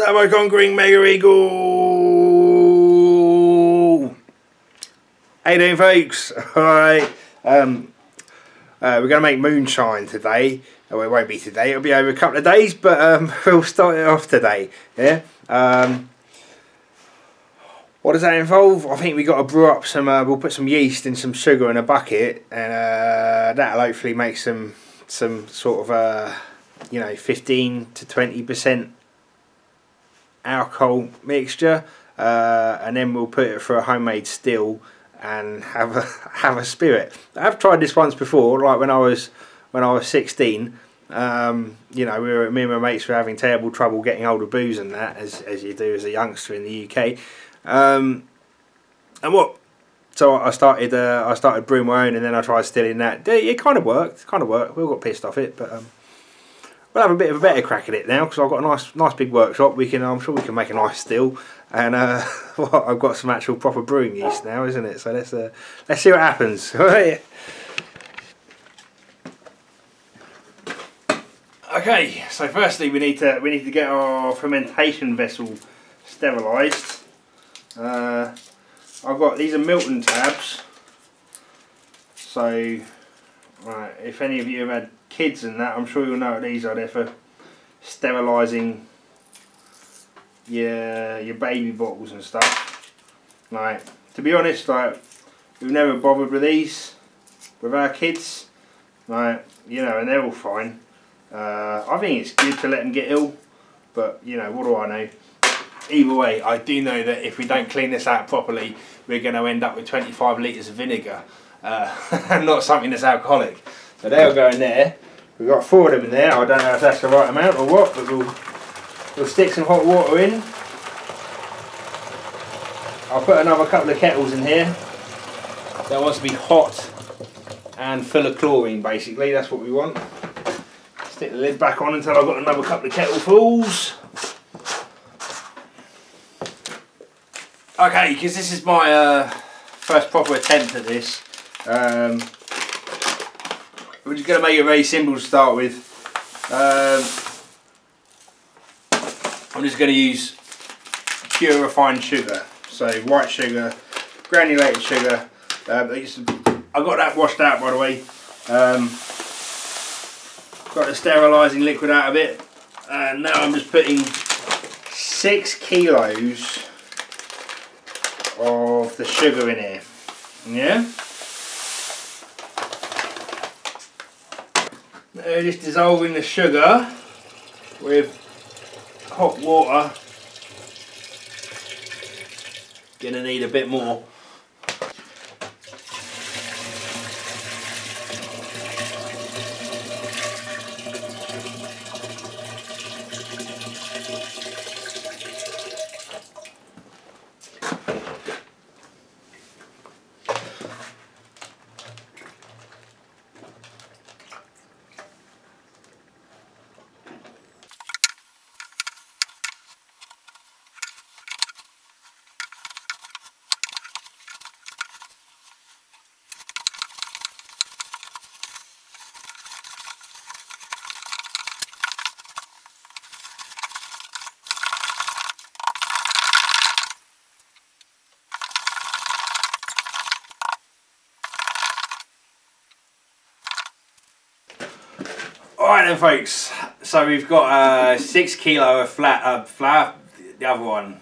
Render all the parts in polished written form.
Turbo Conquering Mega Eagle! How you doing, folks? Alright, we're going to make moonshine today. Well, it won't be today, it'll be over a couple of days, but we'll start it off today. Yeah. What does that involve? I think we got to brew up some, we'll put some yeast and some sugar in a bucket, and that'll hopefully make some sort of, you know, 15 to 20% alcohol mixture, and then we'll put it through a homemade still and have a spirit. I've tried this once before, like when I was 16. You know, me and my mates were having terrible trouble getting hold of booze and that, as you do as a youngster in the UK. So I started brewing my own, and then I tried stilling that. It kind of worked. We all got pissed off it, but we'll have a bit of a better crack at it now, because I've got a nice big workshop. I'm sure we can make a nice still, and well, I've got some actual proper brewing yeast now, isn't it? So let's see what happens. Okay, so firstly we need to get our fermentation vessel sterilised. I've got these are Milton tabs. So, right, if any of you have had kids and that, I'm sure you'll know what these are. They're for sterilising your baby bottles and stuff. Like, to be honest, like, we've never bothered with these with our kids. Like, you know, and they're all fine. I think it's good to let them get ill, but you know, what do I know? Either way, I do know that if we don't clean this out properly, we're going to end up with 25 litres of vinegar, and not something that's alcoholic. So they'll go in there. We've got 4 of them in there. I don't know if that's the right amount or what, but we'll stick some hot water in. I'll put another couple of kettles in here. That wants to be hot and full of chlorine, basically. That's what we want. Stick the lid back on until I've got another couple of kettlefuls. Okay, because this is my first proper attempt at this. We're just going to make it very simple to start with. I'm just going to use pure refined sugar. So white sugar, granulated sugar. I got that washed out, by the way. Got the sterilising liquid out of it. And now I'm just putting 6 kilos of the sugar in here. Yeah? Now just dissolving the sugar with hot water. Gonna need a bit more. Alright then, folks, so we've got 6 kilo of flour, the other one,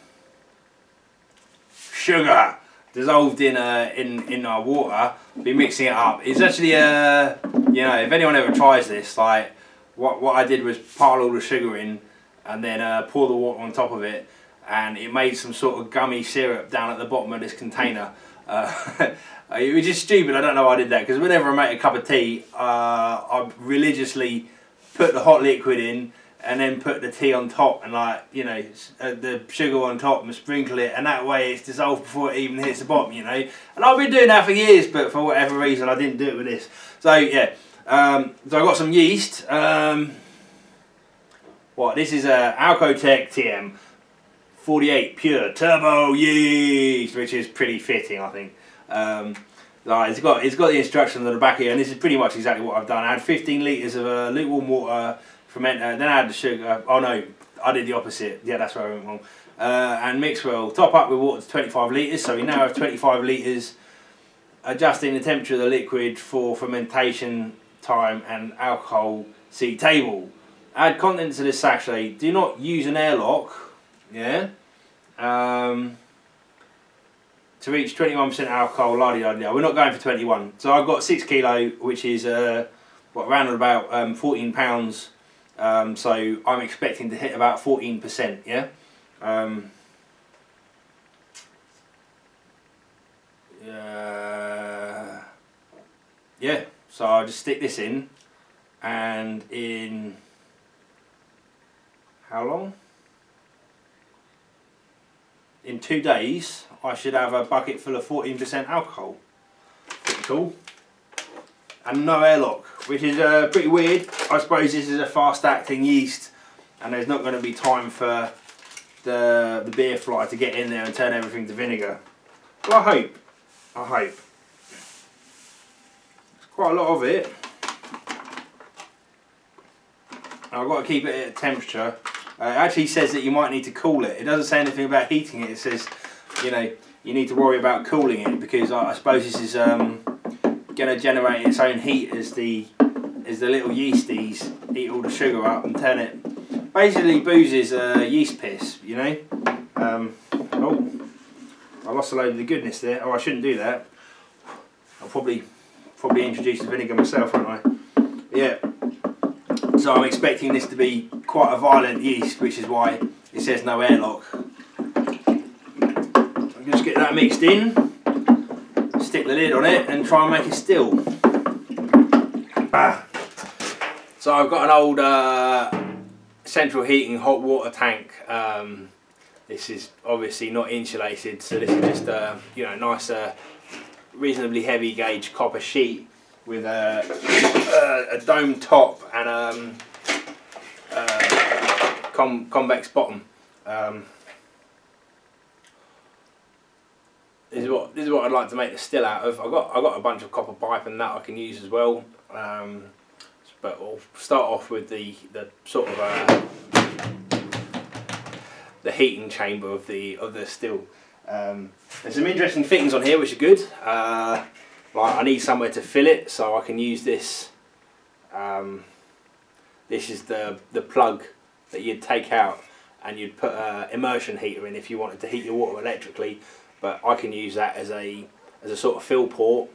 sugar, dissolved in our water. Be mixing it up. It's actually, you know, if anyone ever tries this, like, what I did was pile all the sugar in and then pour the water on top of it, and it made some sort of gummy syrup down at the bottom of this container. It was just stupid. I don't know why I did that, because whenever I make a cup of tea, I religiously put the hot liquid in and then put the tea on top, and, like, you know, the sugar on top, and sprinkle it, and that way it's dissolved before it even hits the bottom, you know. And I've been doing that for years, but for whatever reason I didn't do it with this. So yeah, so I got some yeast. This is a Alcotech TM 48 pure turbo yeast, which is pretty fitting, I think. Like, it's got the instructions on the back here, and this is pretty much exactly what I've done. I had 15 litres of lukewarm water, fermenter, then I had the sugar. Oh no, I did the opposite. Yeah, that's where I went wrong. And mix well. Top up with water to 25 litres. So we now have 25 litres. Adjusting the temperature of the liquid for fermentation time and alcohol. See table. Add contents to this sachet. Do not use an airlock. Yeah. To reach 21% alcohol. La-di-da-di-da. We're not going for 21. So I've got 6 kilo, which is what, around about 14 pounds. So I'm expecting to hit about 14%. Yeah. Yeah. So I'll just stick this in, and in how long? In 2 days, I should have a bucket full of 14% alcohol. Pretty cool. And no airlock, which is pretty weird. I suppose this is a fast-acting yeast, and there's not going to be time for the beer fly to get in there and turn everything to vinegar. Well, I hope. There's quite a lot of it. I've got to keep it at temperature. It actually says that you might need to cool it. It doesn't say anything about heating it. It says, you know, you need to worry about cooling it, because I suppose this is going to generate its own heat as the little yeasties eat all the sugar up and turn it. Basically, booze is yeast piss, you know. Oh, I lost a load of the goodness there. Oh, I shouldn't do that. I'll probably introduce the vinegar myself, won't I? Yeah. So I'm expecting this to be quite a violent yeast, which is why it says no airlock. I'll just get that mixed in, stick the lid on it, and try and make it still. So I've got an old central heating hot water tank. This is obviously not insulated, so this is just you know, nice reasonably heavy gauge copper sheet with a dome top and convex bottom. This is what I'd like to make the still out of. I've got a bunch of copper pipe and that I can use as well. But we'll start off with the sort of the heating chamber of the still. There's some interesting fittings on here which are good. Like, I need somewhere to fill it, so I can use this. This is the plug that you'd take out, and you'd put an immersion heater in if you wanted to heat your water electrically. But I can use that as a sort of fill port.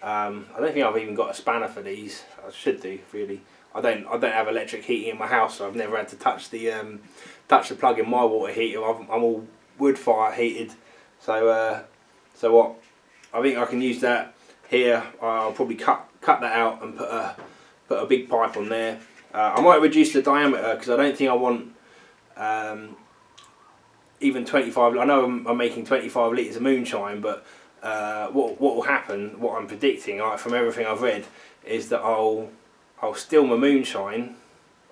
I don't think I've even got a spanner for these. I should do, really. I don't have electric heating in my house, so I've never had to touch the plug in my water heater. I'm all wood fire heated. So what? I think I can use that here. I'll probably cut that out and put a big pipe on there. I might reduce the diameter, because I don't think I want even 25. I know I'm making 25 litres of moonshine, but what will happen, what I'm predicting, like, from everything I've read, is that I'll still my moonshine,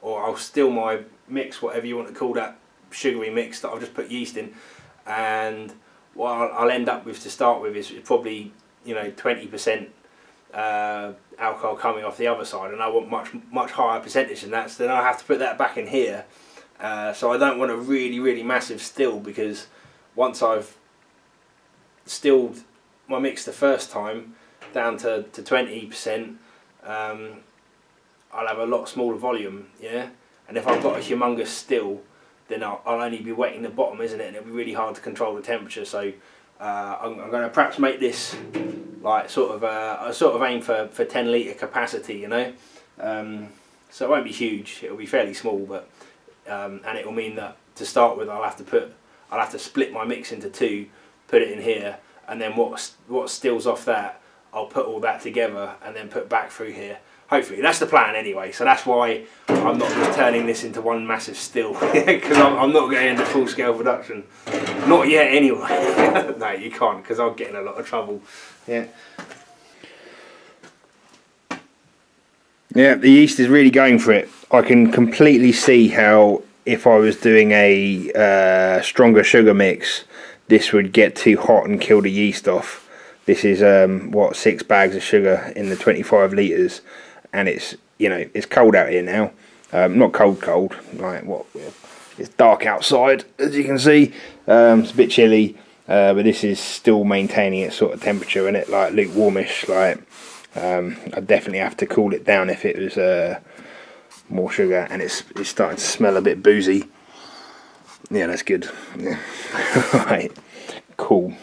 or I'll still my mix, whatever you want to call that sugary mix that I've just put yeast in, and what I'll end up with to start with is probably, you know, 20% alcohol coming off the other side, and I want much higher percentage than that, so then I'll have to put that back in here. So I don't want a really massive still, because once I've stilled my mix the first time down to 20%, I'll have a lot smaller volume, yeah. And if I've got a humongous still, then I'll only be wetting the bottom, isn't it? And it'll be really hard to control the temperature. So I'm going to perhaps make this like I sort of aim for 10 litre capacity, you know. So it won't be huge. It'll be fairly small, but and it will mean that to start with I'll have to split my mix into two, put it in here, and then what stills off that, I'll put all that together and then put back through here. Hopefully, that's the plan anyway. So that's why I'm not just turning this into one massive still, because I'm not going into full-scale production. Not yet, anyway. No, you can't, because I'll get in a lot of trouble. Yeah. Yeah, the yeast is really going for it. I can completely see how, if I was doing a stronger sugar mix, this would get too hot and kill the yeast off. This is what, 6 bags of sugar in the 25 litres, and it's, you know, it's cold out here now. Not cold, like what, It's dark outside, as you can see. It's a bit chilly, but this is still maintaining its sort of temperature in it, like lukewarmish. Like I'd definitely have to cool it down if it was more sugar, and it's starting to smell a bit boozy. Yeah, that's good. Yeah. Right, cool.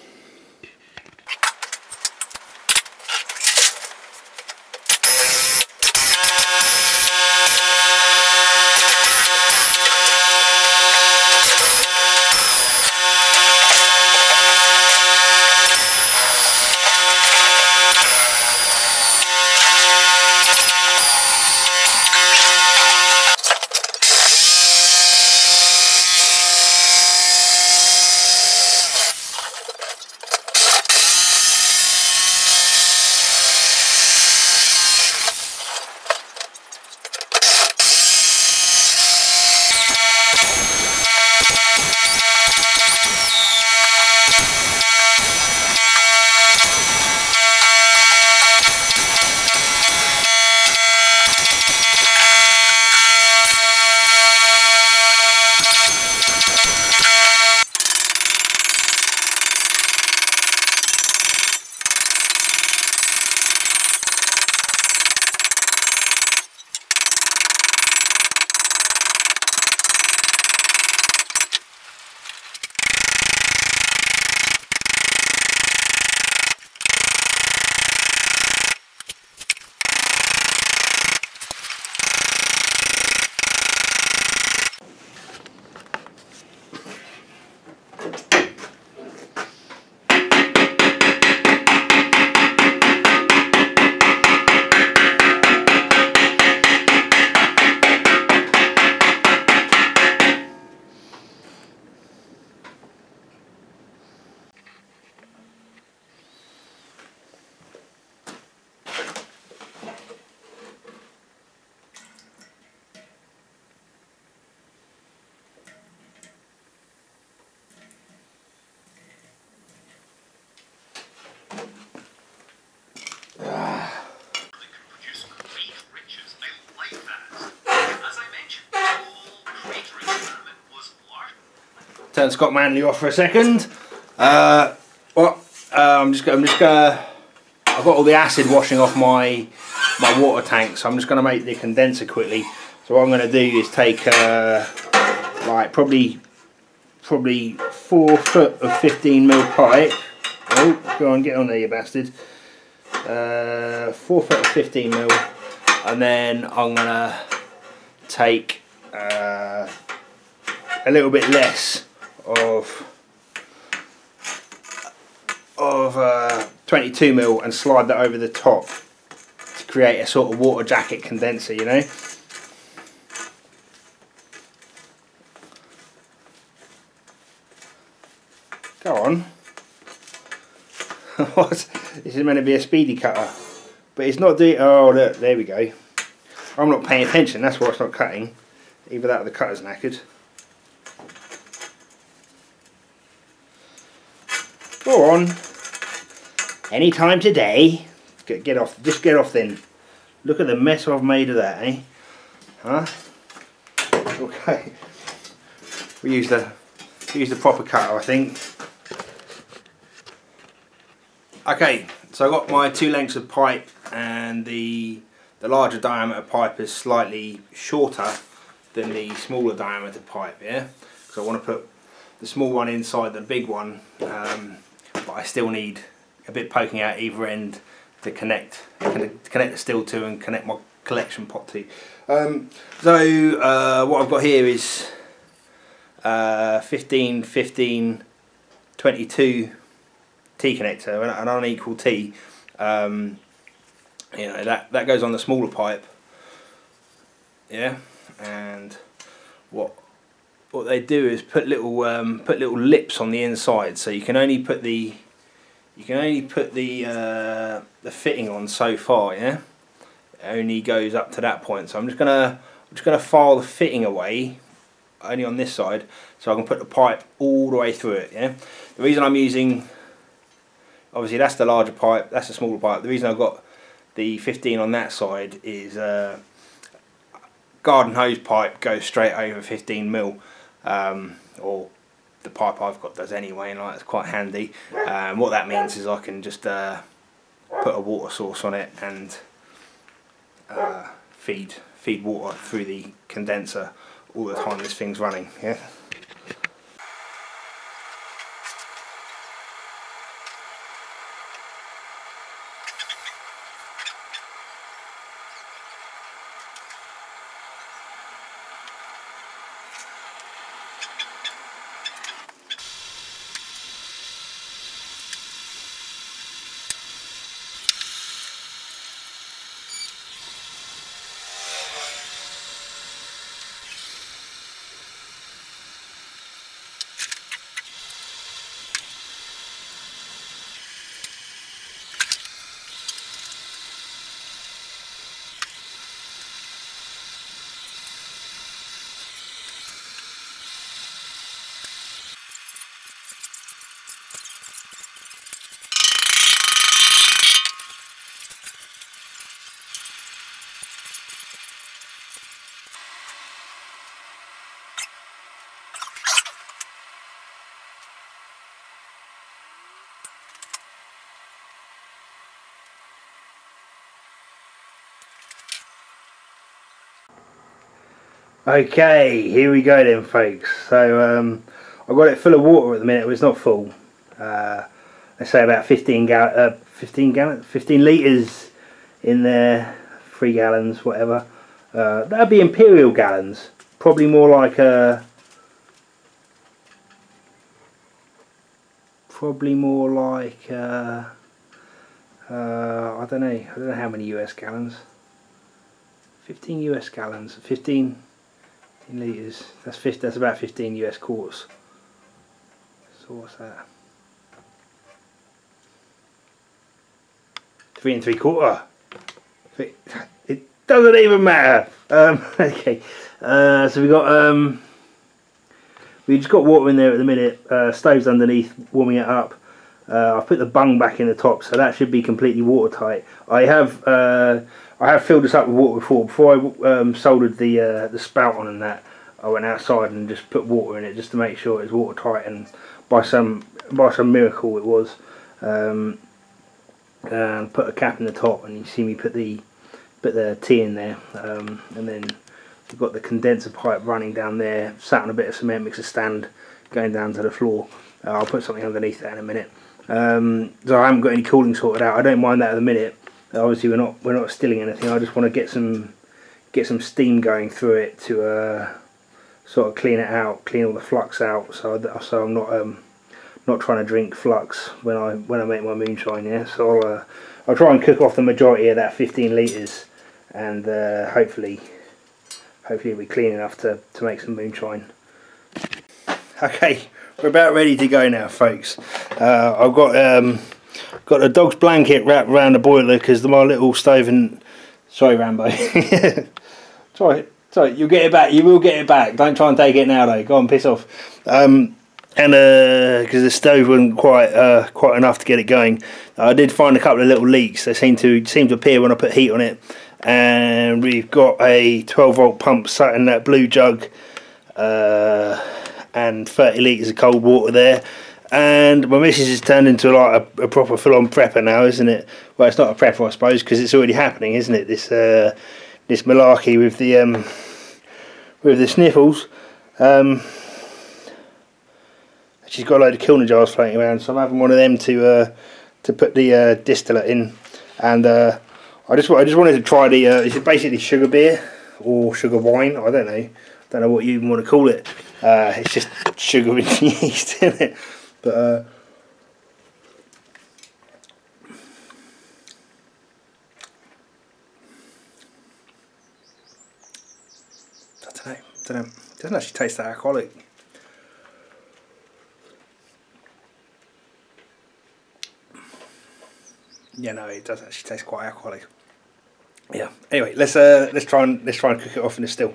Turn Scott Manley off for a second. I've got all the acid washing off my water tank, so I'm just going to make the condenser quickly. So what I'm going to do is take like probably 4 foot of 15mm pipe. Oh, go on, get on there, you bastard. 4 foot of 15mm, and then I'm going to take a little bit less of 22mm and slide that over the top to create a sort of water jacket condenser, you know. Go on. What? This is meant to be a speedy cutter, but it's not doing. Oh look, there we go. I'm not paying attention, that's why it's not cutting. Either that or the cutter's knackered. Go on. Anytime today. Get off. Just get off then. Look at the mess I've made of that, eh? Huh? Okay. We use the proper cutter, I think. Okay, so I got my 2 lengths of pipe, and the larger diameter pipe is slightly shorter than the smaller diameter pipe, yeah? So I want to put the small one inside the big one, but I still need a bit poking out either end to connect the steel to and connect my collection pot to. So what I've got here is 15, 15, 22 T connector, an unequal T. You know, that goes on the smaller pipe, yeah. And what they do is put little lips on the inside, so you can only put the fitting on so far, yeah. It only goes up to that point. So I'm just gonna file the fitting away only on this side, so I can put the pipe all the way through it, yeah. The reason I'm using, obviously that's the larger pipe, that's the smaller pipe. The reason I've got the 15 on that side is garden hose pipe goes straight over 15mm. or the pipe I've got does anyway, and like, it's quite handy. What that means is I can just put a water source on it and feed water through the condenser all the time this thing's running. Yeah. Okay, here we go then, folks. So I've got it full of water at the minute. It's not full. Let's say about 15 litres in there, 3 gallons, whatever. That'd be imperial gallons. Probably more like I don't know how many US gallons. 15 US gallons. 15 litres. That's about 15 US quarts. So what's that? 3 3/4. It doesn't even matter. Okay. So we just got water in there at the minute. Stove's underneath, warming it up. I've put the bung back in the top, so that should be completely watertight. I have filled this up with water before. Before I soldered the spout on and that, I went outside and just put water in it just to make sure it was watertight. And by some miracle, it was. And put a cap in the top, and you see me put the tea in there, and then we've got the condenser pipe running down there, sat on a bit of cement mixer stand going down to the floor. I'll put something underneath that in a minute. So I haven't got any cooling sorted out. I don't mind that at the minute. Obviously we're not stilling anything. I just want to get some steam going through it to sort of clean it out, clean all the flux out, so I'm not trying to drink flux when I make my moonshine. Yeah, so I'll try and cook off the majority of that 15 litres, and hopefully it'll be clean enough to make some moonshine. Okay, we're about ready to go now, folks. I've got a dog's blanket wrapped around the boiler because my little stove and sorry, Rambo. Sorry, you'll get it back. You will get it back. Don't try and take it now, though. Go on, piss off. And because the stove wasn't quite enough to get it going, I did find a couple of little leaks. They seem to appear when I put heat on it. And we've got a 12-volt pump sat in that blue jug, and 30 litres of cold water there. And my missus has turned into like a proper full-on prepper now, isn't it? Well, it's not a prepper, I suppose, because it's already happening, isn't it? This malarkey with the sniffles. She's got a load of Kilner jars floating around, so I'm having one of them to put the distillate in. And I just wanted to try the is it basically sugar beer or sugar wine? I don't know what you even want to call it. It's just sugar with yeast in it. But I don't know. It doesn't actually taste that alcoholic. Yeah, no, it does actually taste quite alcoholic. Yeah. Anyway, let's try and cook it off in the still.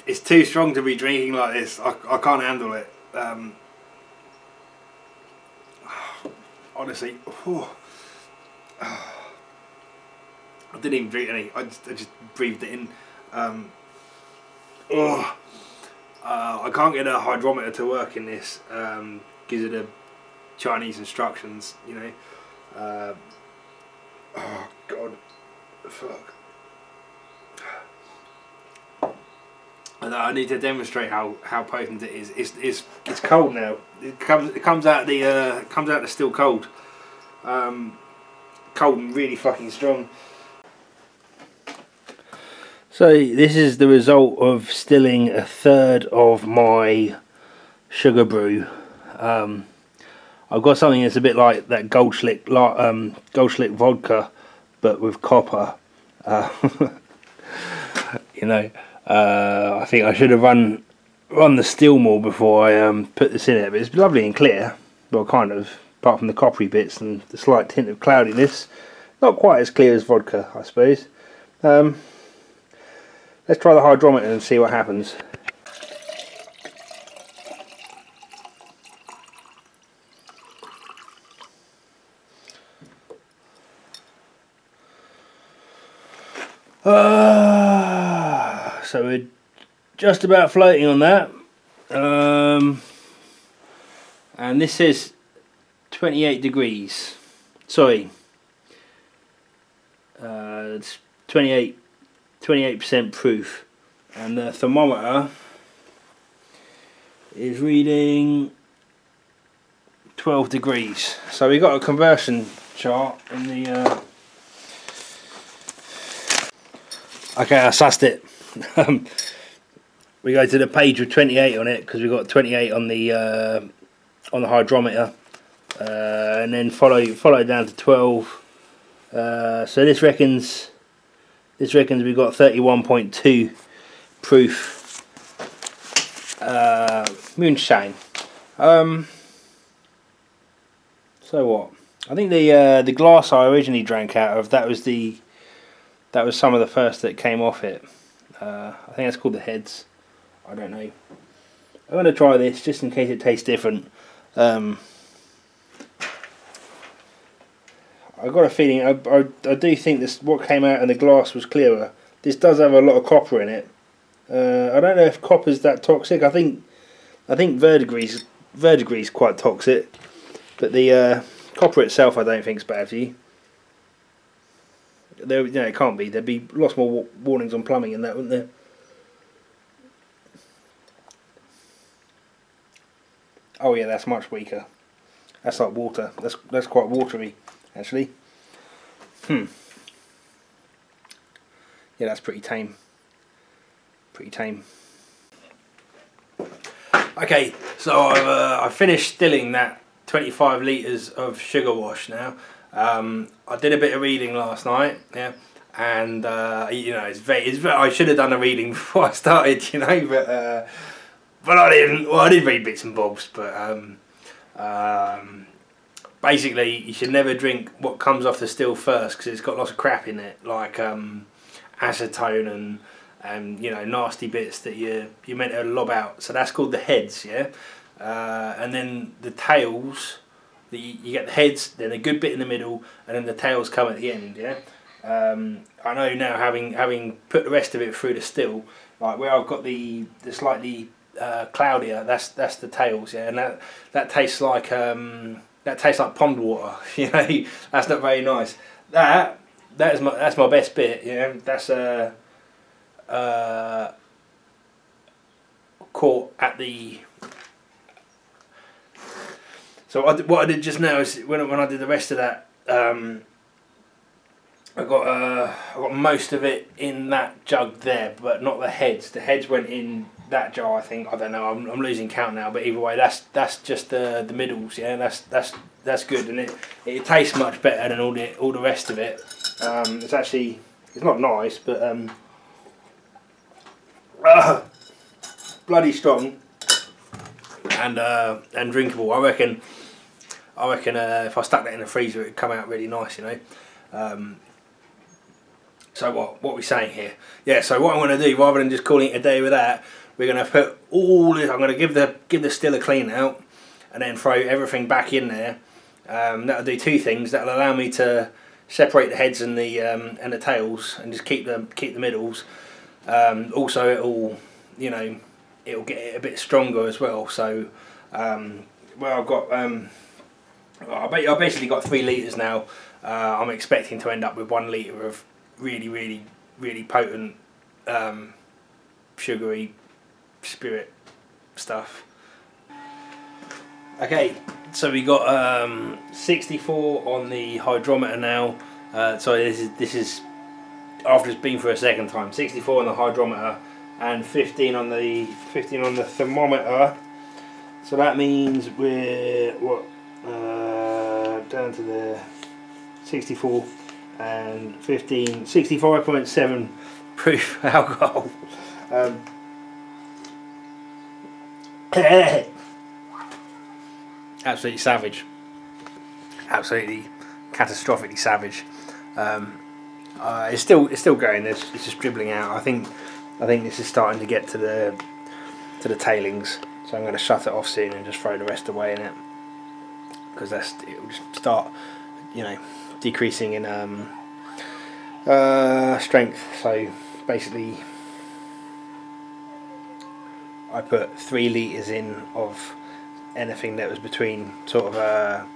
It's too strong to be drinking like this. I can't handle it. Honestly, I didn't even drink any. I just breathed it in. I can't get a hydrometer to work in this because of the Chinese instructions. You know. Oh God, fuck. I need to demonstrate how potent it is. It's cold now. It comes out the still cold. Cold and really fucking strong. So this is the result of stilling a third of my sugar brew. I've got something that's a bit like that Goldschlick vodka, but with copper. You know. I think I should have run the still more before I put this in it, but it's lovely and clear. Well, kind of, apart from the coppery bits and the slight tint of cloudiness. Not quite as clear as vodka, I suppose. Let's try the hydrometer and see what happens. So we're just about floating on that, and this is 28 degrees. Sorry, it's 28% proof, and the thermometer is reading 12 degrees. So we got a conversion chart in the. Okay, I sussed it. We go to the page with 28 on it because we've got 28 on the hydrometer, and then follow down to 12. So this reckons we've got 31.2 proof moonshine. So what? I think the glass I originally drank out of, that was some of the first that came off it. I think that's called the heads. I don't know. I'm going to try this just in case it tastes different. I got a feeling, I do think this, what came out in the glass was clearer. This does have a lot of copper in it. I don't know if copper's that toxic. I think verdigris quite toxic, but the copper itself I don't think is bad for you. There, you know, it can't be. There'd be lots more warnings on plumbing in that, wouldn't there? Oh yeah, that's much weaker. That's like water. That's quite watery, actually. Yeah, that's pretty tame. Pretty tame. Okay, so I've finished distilling that 25 litres of sugar wash now. I did a bit of reading last night, yeah, and you know, it's very, I should have done a reading before I started, you know, but I didn't. Well, I did read bits and bobs, but basically, you should never drink what comes off the still first because it's got lots of crap in it, like acetone and you know, nasty bits that you're meant to lob out. So that's called the heads, yeah, and then the tails. You get the heads, then a good bit in the middle, and then the tails come at the end. Yeah, I know now, having put the rest of it through the still, like where I've got the slightly cloudier, that's the tails. Yeah, and that tastes like pond water. You know, that's not very nice. That's my best bit. You know, that's caught at the. So what I did just now is when I did the rest of that, I got most of it in that jug there, but not the heads. The heads went in that jar, I think. I don't know. I'm losing count now, but either way, that's just the middles. Yeah, that's good, and it tastes much better than all the rest of it. It's not nice, but bloody strong. and drinkable. I reckon if I stuck that in the freezer, it'd come out really nice, you know. So what we saying here? Yeah. So what I'm going to do, rather than just calling it a day with that, we're going to put all this. I'm going to give the still a clean out, and then throw everything back in there. That'll do two things. That'll allow me to separate the heads and the tails, and just keep the middles. Also, it'll, you know, it'll get it a bit stronger as well. So, well, I've got I basically got 3 litres now. I'm expecting to end up with 1 litre of really potent sugary spirit stuff. Okay, so we got 64 on the hydrometer now. Sorry, this is after it's been for a second time. 64 on the hydrometer and 15 on the thermometer. So that means we're down to the 64 and 15, 65.7 proof alcohol. Absolutely savage. Absolutely catastrophically savage. It's still going. It's just dribbling out. I think this is starting to get to the tailings. So I'm going to shut it off soon and just throw the rest away in it, because it will just start, you know, decreasing in strength. So basically, I put 3 litres in of anything that was between sort of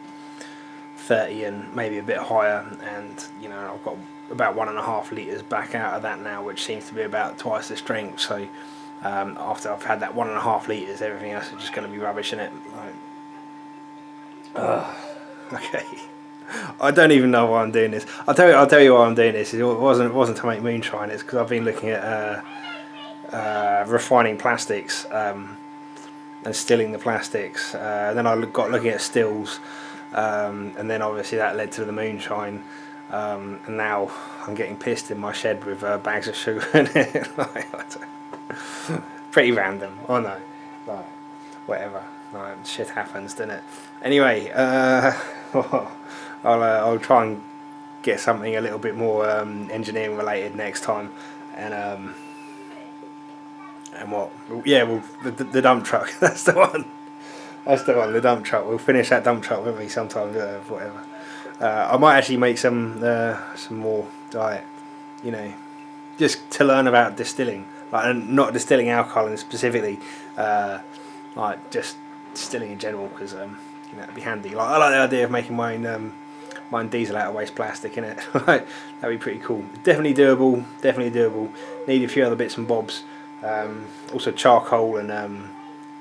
30 and maybe a bit higher, and you know, I've got about 1.5 litres back out of that now, which seems to be about twice the strength. So after I've had that 1.5 litres, everything else is just going to be rubbish in it. Okay. I don't even know why I'm doing this. I'll tell you why I'm doing this. It wasn't to make moonshine. It's because I've been looking at refining plastics and stilling the plastics. Then I got looking at stills, and then obviously that led to the moonshine. And now I'm getting pissed in my shed with bags of sugar in it. Pretty random, I know. Like, whatever. Like, shit happens, doesn't it? Anyway, I'll try and get something a little bit more engineering related next time, and what? Yeah, well, the dump truck. That's the one. That's the one. The dump truck. We'll finish that dump truck with me sometime. Whatever. I might actually make some more diet. You know, just to learn about distilling, like not distilling alcohol and specifically, like just distilling in general, because you know, it'd be handy. Like, I like the idea of making mine diesel out of waste plastic, innit? That'd be pretty cool. Definitely doable. Definitely doable. Need a few other bits and bobs. Also charcoal, and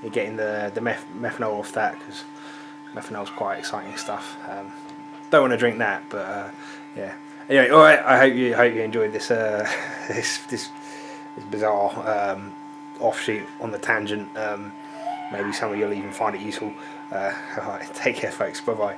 you're getting the methanol off that, because methanol's quite exciting stuff. Don't want to drink that, but yeah. Anyway, all right. I hope you enjoyed this this bizarre offshoot on the tangent. Maybe some of you'll even find it useful. All right, take care, folks. Bye bye.